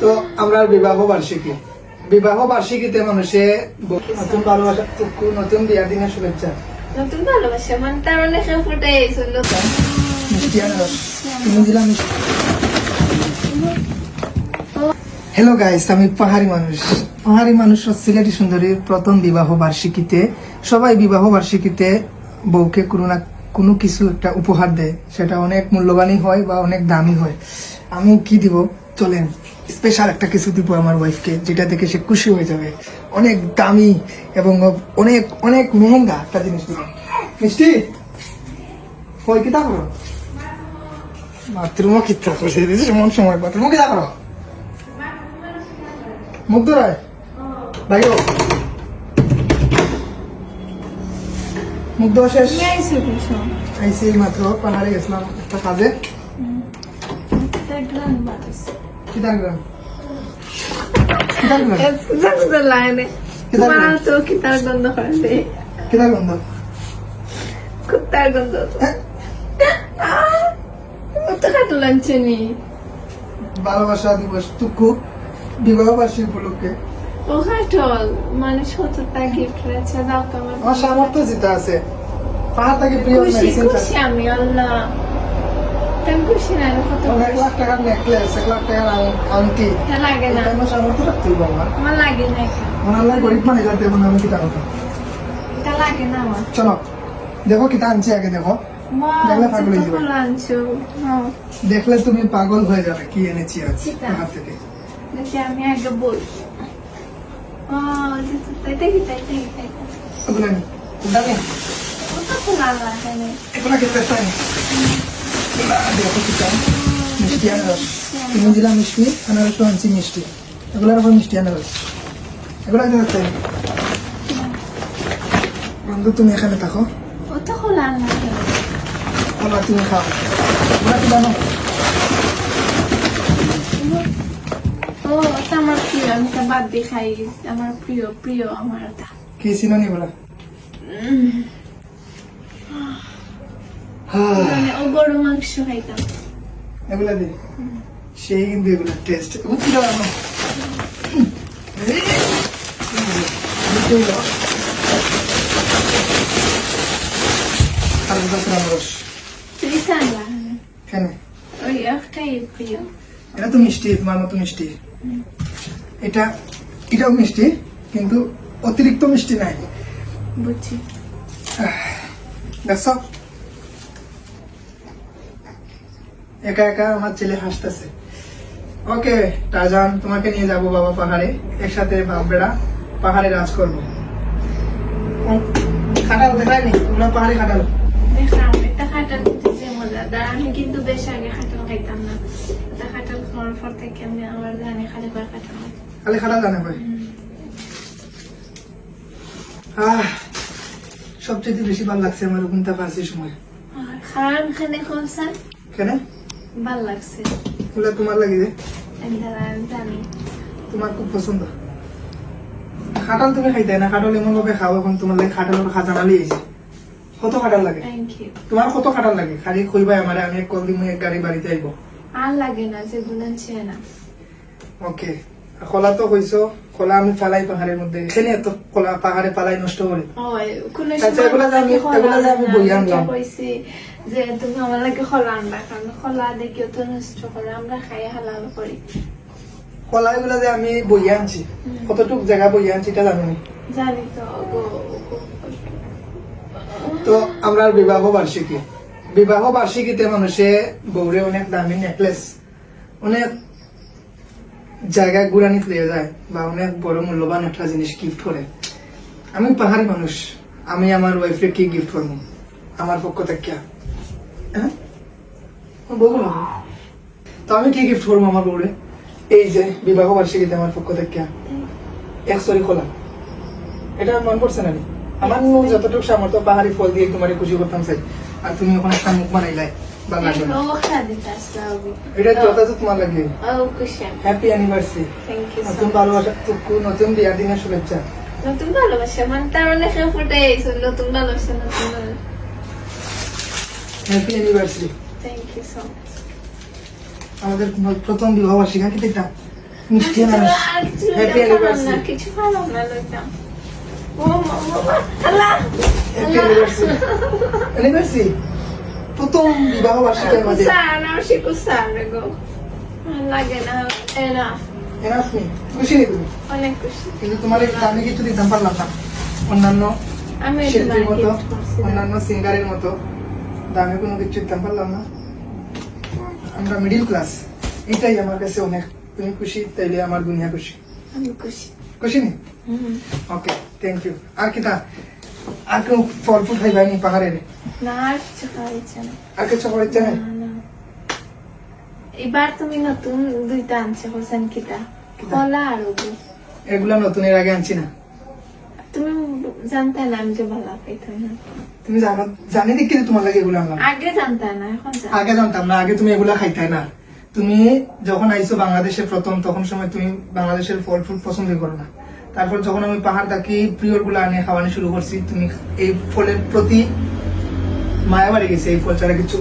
তো আমরা বিবাহ বার্ষিকীতে মানুষে নতুন ভালোবাসা নতুন বিয়ার দিনের শুভেচ্ছা নতুন ভালোবাসা মানে তার মানে কেউ ফুটে চললো মিষ্টি আনারস তুমি দিলাম মিষ্টি। হ্যালো গাইস, আমি পাহাড়ি মানুষ সিলেটি সুন্দরীর প্রথম বিবাহ বার্ষিকীতে সবাই বিবাহ বার্ষিকীতে বউকে কোনো কিছু একটা উপহার দেয়, সেটা অনেক মূল্যবানই হয় বা অনেক দামি হয়। আমি কি দিব, চলেন স্পেশাল একটা কিছু দিব আমার ওয়াইফকে, যেটা দেখে সে খুশি হয়ে যাবে। অনেক দামি এবং অনেক অনেক মেহেঙ্গা একটা জিনিস দিব। মিষ্টি কই কিতা করো? বাথরুমও কিতা করছে এমন সময় বাথরুমও কিতা করো? মুখ ধরায় ভাই মুখ ধোয়া শেষ। আইসি মাত্র পাহাড়ে গেছিলাম একটা কাজে। কিতার গ্রাম কিতার গন্ধ করে কিতার গন্ধ কুত্তার গন্ধ তো কাটলাঞ্চে নি ভালোবাসা দিবস টুকু বিবাহ বার্ষিকী উপলক্ষে ও কাটল মানে 70টা গিফট রয়েছে দাও তো আমার সামর্থ্য যেটা আছে। পাহাড় থেকে প্রিয় মেডিসিন খুশি আমি আল্লাহ তুমি খুশি না কত 1 লাখ টাকার নেকলেস 1 লাখ টাকার আংটি লাগে না আমার সামর্থ্য রাখতে হবে। আমার লাগে না আমার গরিব মানুষ যাতে আমি কি টাকা এটা লাগে না আমার চলো দেখো কিতা আনছি আগে দেখো। দেখলে পাগল হয়ে যাবে। দেখলে তুমি পাগল হয়ে যাবে কি এনেছি আজ পাহাড় থেকে। দেখি আমি আগে বল ওগুলো নি দামি এগুলো কি পেস্তা নি দেখো কিতা মিষ্টি আনারস তুমি দিলাম মিষ্টি আনারস আনছি মিষ্টি এগুলোর উপর মিষ্টি আনারস এগুলো কি পেস্তা নি বন্ধু তুমি এখানে থাকো ও তো খোলা না ওলা তুমি খাও ওরা কি জানো ও ওটা আমার প্রিয় আমি তো বাদ দিয়ে খাই আমার প্রিয় প্রিয় আমার ওটা কি চিনি বলা মানে ও গরু মাংস খাইতাম এগুলা দি সেই কিন্তু এগুলা টেস্ট বুঝতে পারো তুই জানলা কেন ওই একটাই প্রিয় এটা তো মিষ্টি, তোমার মতো মিষ্টি। এটাও মিষ্টি কিন্তু অতিরিক্ত মিষ্টি নাই, বুঝছি দেখছো? একা একা আমার ছেলে হাসতেছে। ওকে টারজান, তোমাকে নিয়ে যাবো বাবা পাহাড়ে, একসাথে বাপ বেড়া পাহাড়ে রাজ করবো। খাটাল দেখায়নি তোমরা পাহাড়ে খাটাল? দেখলাম একটা খাটাল যে মজাদার। আমি কিন্তু বেশ আগে খাটাল খাইতাম না, এটা খাটাল খাওয়ার পর থেকে আমি আমার জানি খালি করে খাটাল খালি খাটাল জানে ভাই। সবচেয়ে বেশি ভালো লাগছে আমার ওখানটা পারছি সময় খান খানে খোলসান কেন ভাল লাগছে ওগুলা তোমার লাগে যে আমি জানি তোমার খুব পছন্দ। খাটাল তুমি খাইতে না, খাটাল এমন ভাবে খাও এখন তোমার লাগে খাটালের খাজানা লিয়েছে। কত খাটাল লাগে থ্যাংক ইউ। তোমার? কত খাটাল লাগে? খালি কইবাই আমারে, আমি কল দিমু এক গাড়ি বাড়িতে আইব। আর লাগে না যে গুনাচ্ছে না। ওকে খোলা তো কইছো, খোলা আমি ফালাই পাহাড়ের মধ্যে, এখানে এত খোলা পাহাড়ে পালাই নষ্ট করি। আচ্ছা এগুলা যে আমি বই আনলাম কইছি যে তুমি আমার লাগে খোলা আনবা, কারণ খোলা দেখিও তো নষ্ট করে, আমরা খাই হালাল করি। খোলা এগুলা যে আমি বই আনছি, কতটুক জায়গা বই আনছি এটা জানো? জানি তো তো আমরা বিবাহ বার্ষিকীতে মানুষে বউরে অনেক দামি নেকলেস অনেক জায়গায় ঘুরানি দিয়ে যায় বা অনেক বড় মূল্যবান একটা জিনিস গিফট করে। আমি পাহাড়ি মানুষ, আমি আমার ওয়াইফে কি গিফট করবো আমার পক্ষ থেকে? বউ না তো আমি কি গিফট করবো আমার বউরে? এই যে বিবাহ বার্ষিকীতে আমার পক্ষ থেকে এক সরি খোলা, এটা মন পড়ছে না? আমার যতটুকু সামর্থ্য পাহাড়ি ফল দিয়ে তোমার খুশি করতাম চাই, আর তুমি ওখানে একটা মুখ বানাইলাই ভালো লাগবে না। এটা যথা তোমার লাগে। হ্যাপি অ্যানিভার্সারি, নতুন ভালোবাসা টুকু নতুন বিয়ার দিনের শুভেচ্ছা। নতুন ভালোবাসা মানে তার মানে কেউ ফুটে নতুন ভালোবাসা নতুন happy anniversary. Thank you so much. আমাদের প্রথম বিবাহ বার্ষিকী কি দেখতাম মিষ্টি মানুষ আর কিছু হ্যাপি লইতাম না, অ্যানিভার্সারি কিছু পারলাম না লইতাম। ও মামা, আল্লাহ হ্যাপি অ্যানিভার্সারি অ্যানিভার্সারি প্রথম বিবাহ বার্ষিকীর মাঝে কুসান আর সে কুসান গো ভাল লাগে না এনা এনাফ নেই খুশি নেই তুমি অনেক খুশি কিন্তু তোমার আমি কিছু দিতাম পারলাম না অন্যান্য আমি শিল্পীর তোমার মতো gift করছি। অন্যান্য সিঙ্গারের মতো দামে কোনো কিছু দিতাম পারলাম না আমরা মিডিল ক্লাস এটাই আমার কাছে অনেক তুমি খুশি তাইলে আমার দুনিয়া খুশি আমি খুশি খুশি নেই হুম। ওকে থ্যাংক ইউ আর কিতা আর কেউ ফল ফুল খাইবানি পাহাড়ের না আর কিছু খাওয়ার ইচ্ছা নেই। আর কিছু খাবার ইচ্ছা নেই না, না। এবার তুমি নতুন দুইটা আনছে হোসেন কিতা কিতা? কলা আর উগু এগুলা নতুন এর আগে আনছি না তুমি জানতে না আমি যে ভালো খাইতাম না তুমি জানো জানি দেখি যে তোমার লাগে এগুলো আনলাম আগে জানতে না এখন জানি। আগে জানতাম না আগে তুমি এগুলা খাইতে না তুমি যখন আইছো বাংলাদেশে প্রথম তখন সময় তুমি বাংলাদেশের ফল ফুল পছন্দ করো না তারপর যখন আমি পাহাড় থাকি প্রিয়র গুলা আনিয়ে খাওয়ানো শুরু করছি তুমি এই ফলের প্রতি মায়া বাড়ি গেছে এই ফল ছাড়া কিছু